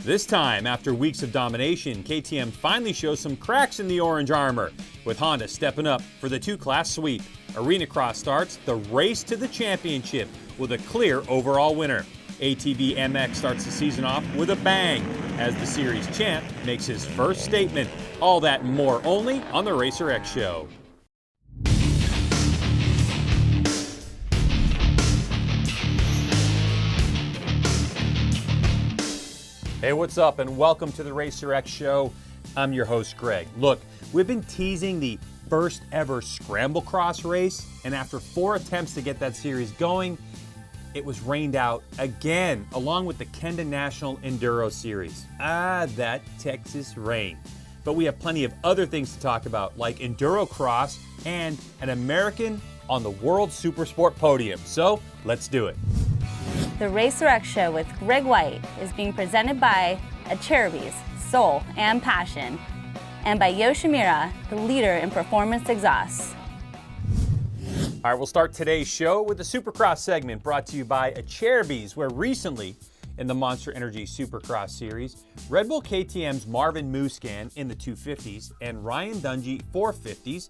This time, after weeks of domination, KTM finally shows some cracks in the orange armor, with Honda stepping up for the two-class sweep. Arenacross starts the race to the championship with a clear overall winner. ATV MX starts the season off with a bang as the series champ makes his first statement. All that and more only on the Racer X Show. Hey, what's up, and welcome to the Racer X Show. I'm your host, Greg. Look, we've been teasing the first ever Scramble Cross race, and after 4 attempts to get that series going, it was rained out again, along with the Kenda National Enduro Series. That Texas rain. But we have plenty of other things to talk about, like Enduro Cross and an American on the World Supersport podium. So, let's do it. The Racer X Show with Greg White is being presented by Echeconnee, Soul and Passion, and by Yoshimura, the leader in performance exhausts. All right, we'll start today's show with the Supercross segment brought to you by Echeconnee, where recently in the Monster Energy Supercross series, Red Bull KTM's Marvin Musquin in the 250s and Ryan Dungey 450s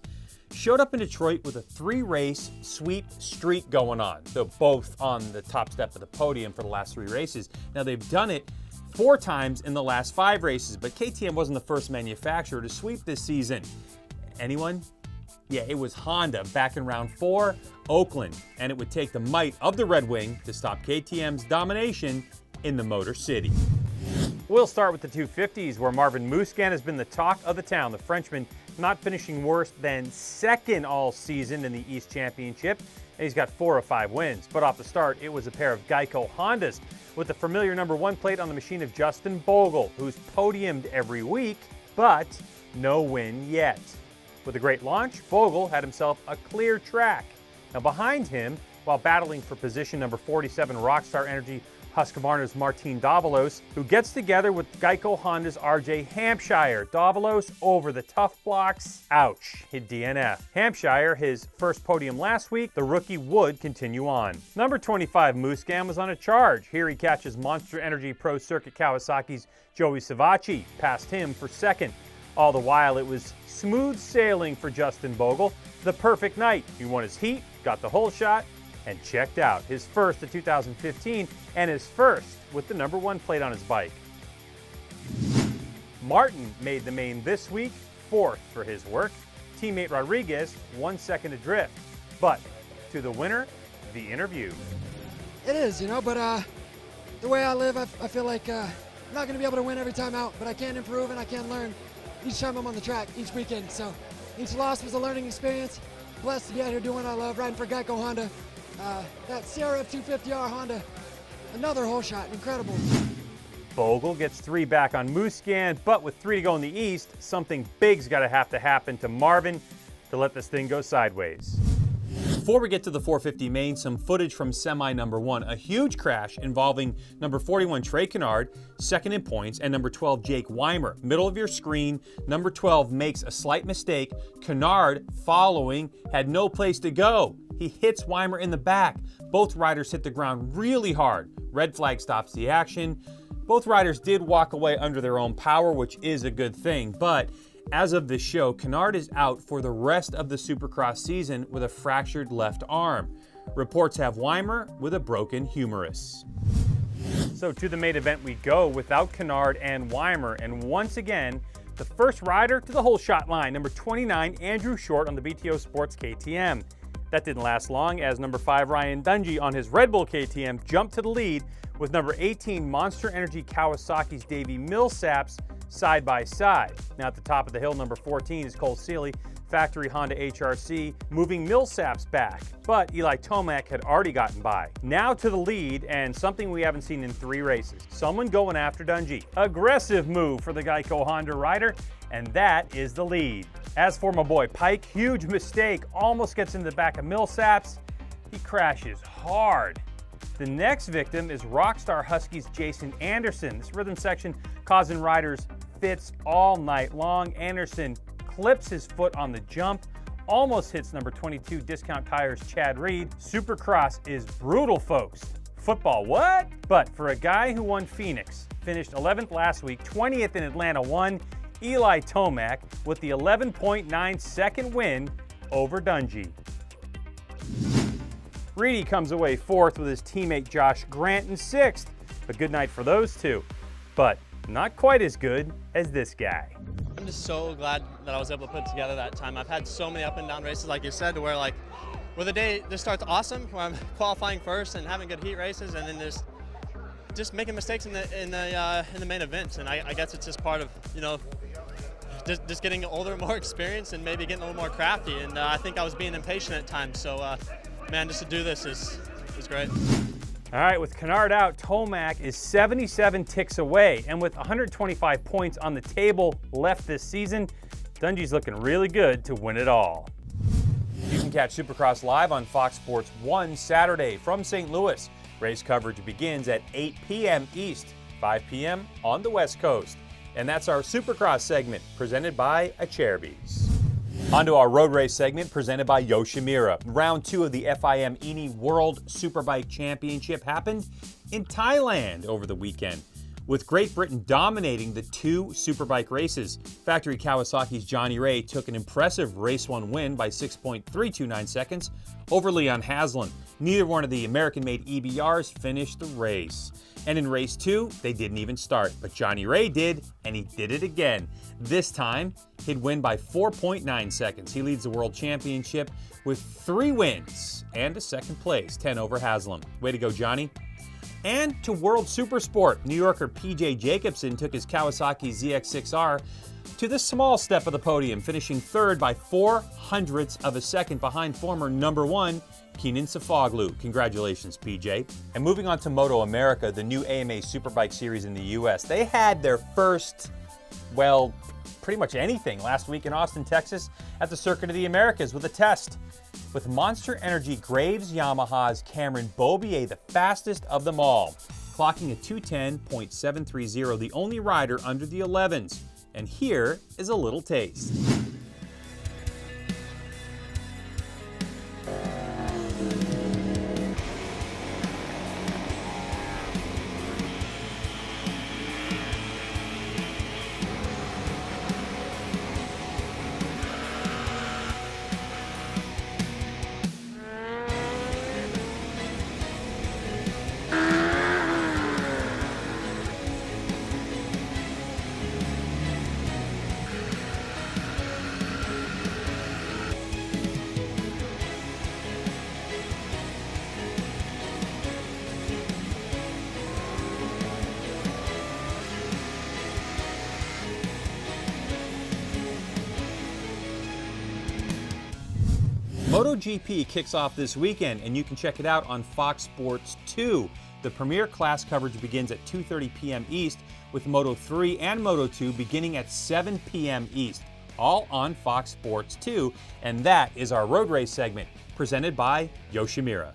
showed up in Detroit with a 3-race sweep streak going on. So both on the top step of the podium for the last 3 races. Now they've done it 4 times in the last 5 races, but KTM wasn't the first manufacturer to sweep this season. Anyone? Yeah, it was Honda back in round 4, Oakland, and it would take the might of the Red Wing to stop KTM's domination in the Motor City. We'll start with the 250s, where Marvin Musquin has been the talk of the town. The Frenchman not finishing worse than second all season in the East Championship, and he's got 4 of 5 wins. But off the start, it was a pair of Geico Hondas with the familiar number 1 plate on the machine of Justin Bogle, who's podiumed every week, but no win yet. With a great launch, Bogle had himself a clear track. Now behind him, while battling for position number 47, Rockstar Energy Husqvarna's Martin Davalos, who gets together with Geico Honda's RJ Hampshire. Davalos over the tough blocks. Ouch, hit DNF. Hampshire, his first podium last week, the rookie would continue on. Number 25, Musquin, was on a charge. Here he catches Monster Energy Pro Circuit Kawasaki's Joey Savacci, past him for second. All the while, it was smooth sailing for Justin Bogle. The perfect night. He won his heat, got the whole shot, and checked out. His first of 2015 and his first with the number 1 plate on his bike. Martin made the main this week, 4th for his work. Teammate Rodriguez 1 second adrift. But to the winner, the interview. It is, but the way I live, I feel like I'm not going to be able to win every time out, but I can improve and I can learn each time I'm on the track, each weekend. So each loss was a learning experience. Blessed to be out here doing what I love, riding for Geico Honda. That CRF 250R Honda, another whole shot, incredible. Bogle gets 3 back on Musquin, but with 3 to go in the East, something big's got to happen to Marvin to let this thing go sideways. Before we get to the 450 main, some footage from semi number 1. A huge crash involving number 41 Trey Canard, second in points, and number 12 Jake Weimer. Middle of your screen, number 12 makes a slight mistake. Canard, following, had no place to go. He hits Weimer in the back. Both riders hit the ground really hard. Red flag stops the action. Both riders did walk away under their own power, which is a good thing, but as of this show, Canard is out for the rest of the Supercross season with a fractured left arm. Reports have Weimer with a broken humerus. So to the main event we go without Canard and Weimer, and once again, the first rider to the whole shot line, number 29, Andrew Short on the BTO Sports KTM. That didn't last long, as number 5, Ryan Dungey on his Red Bull KTM jumped to the lead with number 18, Monster Energy Kawasaki's Davey Millsaps side by side. Now at the top of the hill, number 14 is Cole Seeley, factory Honda HRC, moving Millsaps back, but Eli Tomac had already gotten by. Now to the lead, and something we haven't seen in 3 races. Someone going after Dungey. Aggressive move for the Geico Honda rider, and that is the lead. As for my boy Pike, huge mistake, almost gets into the back of Millsaps. He crashes hard. The next victim is Rockstar Huskies' Jason Anderson. This rhythm section causing riders fits all night long. Anderson clips his foot on the jump, almost hits number 22 Discount Tires' Chad Reed. Supercross is brutal, folks. Football, what? But for a guy who won Phoenix finished 11th last week, 20th in Atlanta, won. Eli Tomac with the 11.9 second win over Dungey. Reedy comes away 4th with his teammate Josh Grant in 6th. A good night for those two, but not quite as good as this guy. I'm just so glad that I was able to put it together that time. I've had so many up and down races, like you said, where the day just starts awesome, where I'm qualifying first and having good heat races, and then just making mistakes in the main events. And I guess it's just part of, you know, just getting older, more experienced, and maybe getting a little more crafty. And I think I was being impatient at times. So, man, just to do this is great. All right, with Kennard out, Tomac is 77 ticks away, and with 125 points on the table left this season, Dungey's looking really good to win it all. You can catch Supercross live on Fox Sports 1 Saturday from St. Louis. Race coverage begins at 8 p.m. East, 5 p.m. on the West Coast. And that's our Supercross segment, presented by Echeconnee. On to our road race segment, presented by Yoshimura. Round 2 of the FIM World Superbike Championship happened in Thailand over the weekend, with Great Britain dominating the 2 Superbike races. Factory Kawasaki's Johnny Ray took an impressive Race 1 win by 6.329 seconds over Leon Haslam. Neither one of the American-made EBRs finished the race. And in Race 2, they didn't even start, but Johnny Ray did, and he did it again. This time, he'd win by 4.9 seconds. He leads the World Championship with 3 wins and a second place, 10 over Haslam. Way to go, Johnny. And to World Supersport, New Yorker PJ Jacobson took his Kawasaki ZX6R to the small step of the podium, finishing 3rd by 0.04 of a second behind former number 1 Keenan Safoglu. Congratulations, PJ. And moving on to Moto America, the new AMA Superbike Series in the U.S. They had their first, well, pretty much anything last week in Austin, Texas at the Circuit of the Americas with a test. With Monster Energy Graves Yamaha's Cameron Beaubier the fastest of them all, clocking a 2:10.730, the only rider under the 11s. And here is a little taste. MotoGP kicks off this weekend, and you can check it out on Fox Sports 2. The premier class coverage begins at 2:30 p.m. East, with Moto 3 and Moto 2 beginning at 7 p.m. East, all on Fox Sports 2. And that is our road race segment, presented by Yoshimura.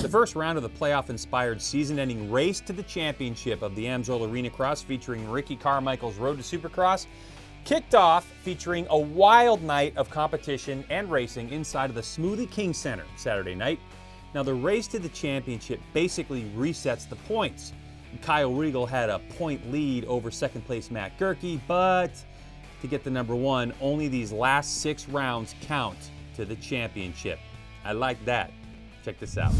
The first round of the playoff-inspired season-ending race to the championship of the AMSOIL Arenacross, featuring Ricky Carmichael's Road to Supercross, kicked off featuring a wild night of competition and racing inside of the Smoothie King Center Saturday night. Now, the race to the championship basically resets the points. Kyle Riegel had a point lead over second place Matt Gerke, but to get the number 1, only these last 6 rounds count to the championship. I like that. Check this out.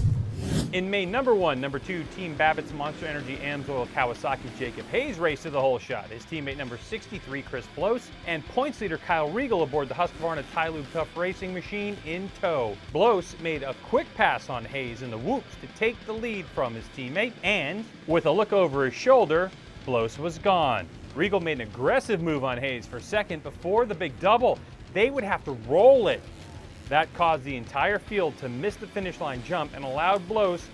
In main number 1, number 2, Team Babbitt's Monster Energy AMSOIL Kawasaki Jacob Hayes raced to the whole shot. His teammate number 63, Chris Blos, and points leader Kyle Riegel aboard the Husqvarna Tylube Tough Racing machine in tow. Blos made a quick pass on Hayes in the whoops to take the lead from his teammate, and with a look over his shoulder, Blos was gone. Riegel made an aggressive move on Hayes for second before the big double. They would have to roll it. That caused the entire field to miss the finish line jump and allowed Blos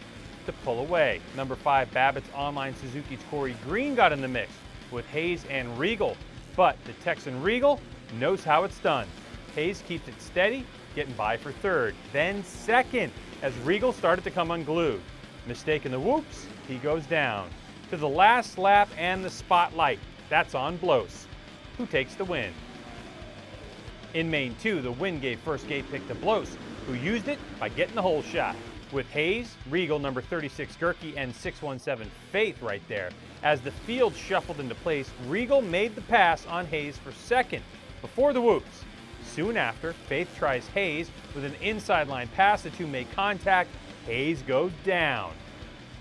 to pull away. Number 5, Babbitt's Online Suzuki's Corey Green got in the mix with Hayes and Riegel, but the Texan Riegel knows how it's done. Hayes keeps it steady, getting by for 3rd, then 2nd as Riegel started to come unglued. Mistake in the whoops, he goes down. To the last lap and the spotlight, that's on Blos, who takes the win. In main 2, the win gave first gate pick to Blos, who used it by getting the whole shot. with Hayes, Regal, number 36 Gerke, and 617 Faith right there. As the field shuffled into place, Regal made the pass on Hayes for second before the whoops. Soon after, Faith tries Hayes with an inside line pass. The two make contact. Hayes goes down.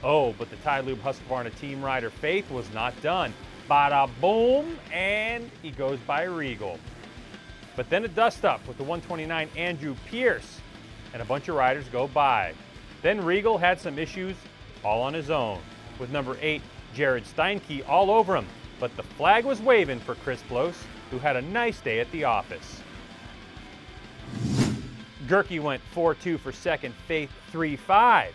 Oh, but the Ty Lube Husqvarna team rider Faith was not done. Bada boom, and he goes by Regal. But then a dust-up with the 129 Andrew Pierce, and a bunch of riders go by. Then Regal had some issues all on his own, with number 8 Jared Steinke all over him. But the flag was waving for Chris Blos, who had a nice day at the office. Gerke went 4-2 for second, Faith 3-5.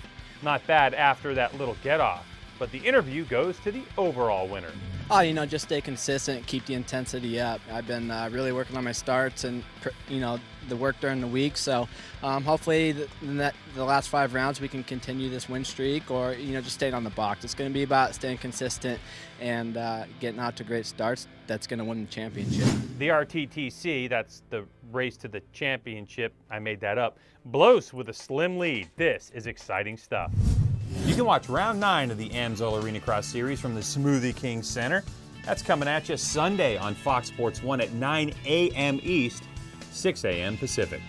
Not bad after that little get-off, but the interview goes to the overall winner. Oh, you know, just stay consistent, keep the intensity up. I've been really working on my starts and, you know, the work during the week. So hopefully the last 5 rounds we can continue this win streak, or, you know, just staying on the box. It's going to be about staying consistent and getting out to great starts. That's going to win the championship. The RTTC, that's the race to the championship. I made that up. Blos with a slim lead. This is exciting stuff. You can watch round 9 of the AMSOIL Arenacross series from the Smoothie King Center. That's coming at you Sunday on Fox Sports 1 at 9 a.m. East, 6 a.m. Pacific.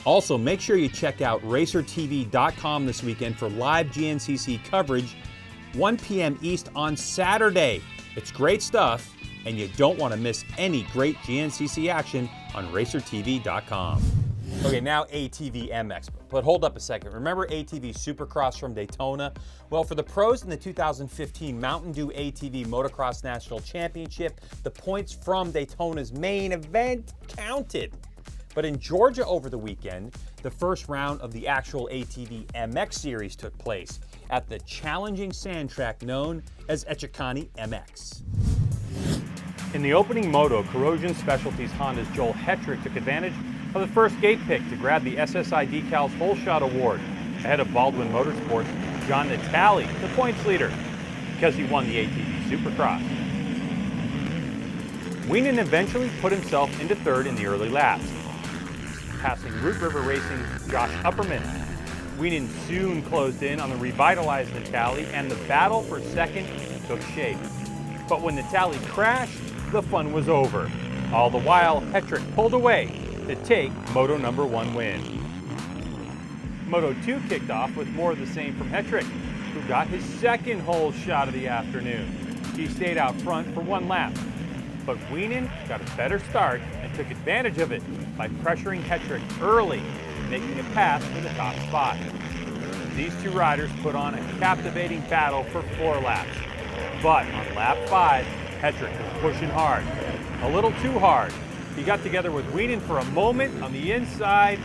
Also, make sure you check out racertv.com this weekend for live GNCC coverage, 1 p.m. East on Saturday. It's great stuff, and you don't want to miss any great GNCC action on racertv.com. Okay, now ATV MX. But hold up a second. Remember ATV Supercross from Daytona? Well, for the pros in the 2015 Mountain Dew ATV Motocross National Championship, the points from Daytona's main event counted. But in Georgia over the weekend, the first round of the actual ATV MX series took place at the challenging sand track known as Echeconnee MX. In the opening moto, Corrosion Specialties Honda's Joel Hetrick took advantage of the first gate pick to grab the SSI Decals Whole Shot Award ahead of Baldwin Motorsports' John Natale, the points leader, because he won the ATV Supercross. Wienen eventually put himself into third in the early laps, passing Root River Racing's Josh Upperman. Wienen soon closed in on the revitalized Natale, and the battle for second took shape. But when Natale crashed, the fun was over. All the while, Hetrick pulled away to take Moto number 1 win. Moto 2 kicked off with more of the same from Hetrick, who got his second whole shot of the afternoon. He stayed out front for 1 lap, but Wienen got a better start and took advantage of it by pressuring Hetrick early, making a pass for the top spot. These two riders put on a captivating battle for 4 laps, but on lap 5, Hetrick was pushing hard, a little too hard. He got together with Wienen for a moment on the inside,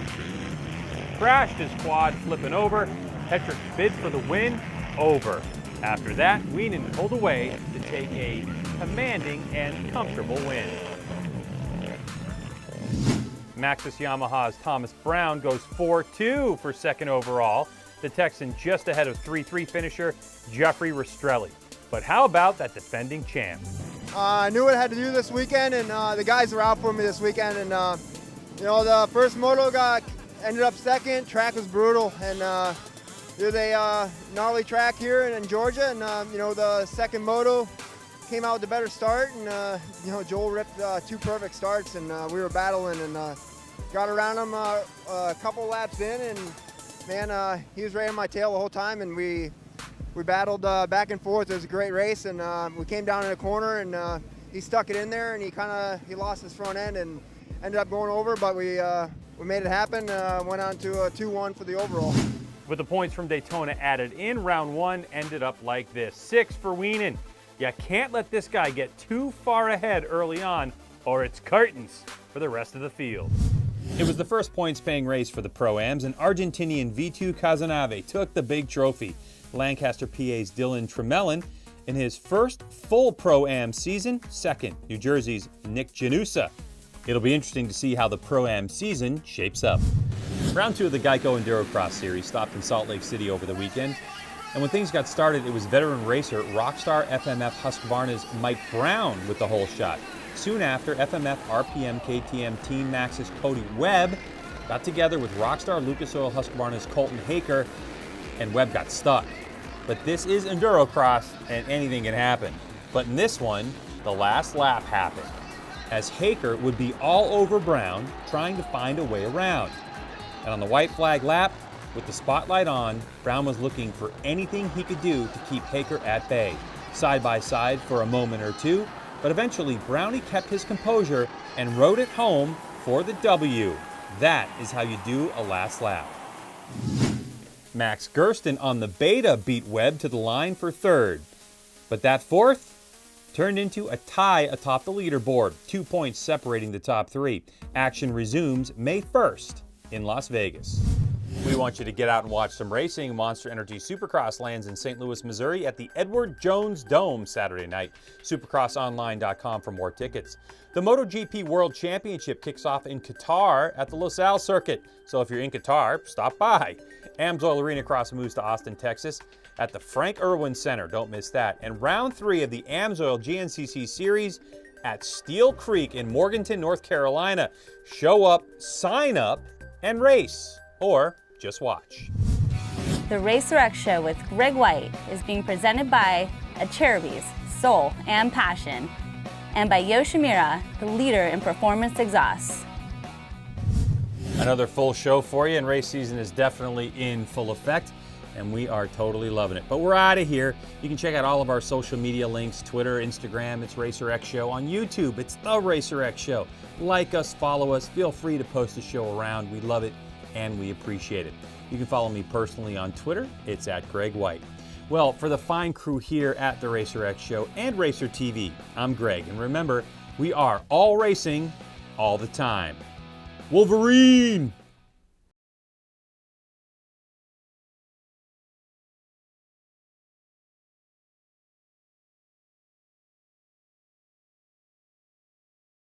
crashed his quad, flipping over. Hetrick bid for the win, over. After that, Wienen pulled away to take a commanding and comfortable win. Maxxis Yamaha's Thomas Brown goes 4-2 for second overall. The Texan just ahead of 3-3 finisher Jeffrey Rastrelli. But how about that defending champ? I knew what I had to do this weekend, and the guys were out for me this weekend. And you know, the first moto ended up second. Track was brutal, and there's a gnarly track here in Georgia. And you know, the second moto came out with a better start, and you know, Joel ripped 2 perfect starts, and we were battling and got around him a couple laps in, and man, he was right on my tail the whole time, and we battled back and forth. It was a great race, and we came down in a corner, and he stuck it in there, and he lost his front end and ended up going over, but we made it happen. Went on to a 2-1 for the overall. With the points from Daytona added in, round 1 ended up like this. 6 for Wienen. You can't let this guy get too far ahead early on, or it's curtains for the rest of the field. It was the first points-paying race for the Pro-Ams, and Argentinian Vitu Kazanave took the big trophy. Lancaster PA's Dylan Tremelin in his first full Pro-Am season, second. New Jersey's Nick Janusa. It'll be interesting to see how the Pro-Am season shapes up. Round 2 of the Geico Endurocross Series stopped in Salt Lake City over the weekend. And when things got started, it was veteran racer Rockstar FMF Husqvarna's Mike Brown with the whole shot. Soon after, FMF RPM KTM Team Max's Cody Webb got together with Rockstar Lucas Oil Husqvarna's Colton Haker and Webb got stuck. But this is Endurocross, and anything can happen. But in this one, the last lap happened, as Haker would be all over Brown trying to find a way around. And on the white flag lap, with the spotlight on, Brown was looking for anything he could do to keep Haker at bay. Side by side for a moment or two, but eventually Brownie kept his composure and rode it home for the W. That is how you do a last lap. Max Gersten on the Beta beat Webb to the line for third. But that fourth turned into a tie atop the leaderboard, 2 points separating the top three. Action resumes May 1st in Las Vegas. We want you to get out and watch some racing. Monster Energy Supercross lands in St. Louis, Missouri at the Edward Jones Dome Saturday night. Supercrossonline.com for more tickets. The MotoGP World Championship kicks off in Qatar at the Lizella circuit. So if you're in Qatar, stop by. AMSOIL Arenacross moves to Austin, Texas at the Frank Irwin Center. Don't miss that. And round 3 of the AMSOIL GNCC Series at Steel Creek in Morganton, North Carolina. Show up, sign up, and race. Or just watch. The Racer X Show with Greg White is being presented by Echeconnee, Soul and Passion, and by Yoshimura, the leader in performance exhausts. Another full show for you, and race season is definitely in full effect, and we are totally loving it. But we're out of here. You can check out all of our social media links, Twitter, Instagram, it's Racer X Show. On YouTube, it's The Racer X Show. Like us, follow us, feel free to post the show around. We love it and we appreciate it. You can follow me personally on Twitter. It's at Greg White. Well, for the fine crew here at the Racer X Show and Racer TV, I'm Greg. And remember, we are all racing all the time. Wolverine!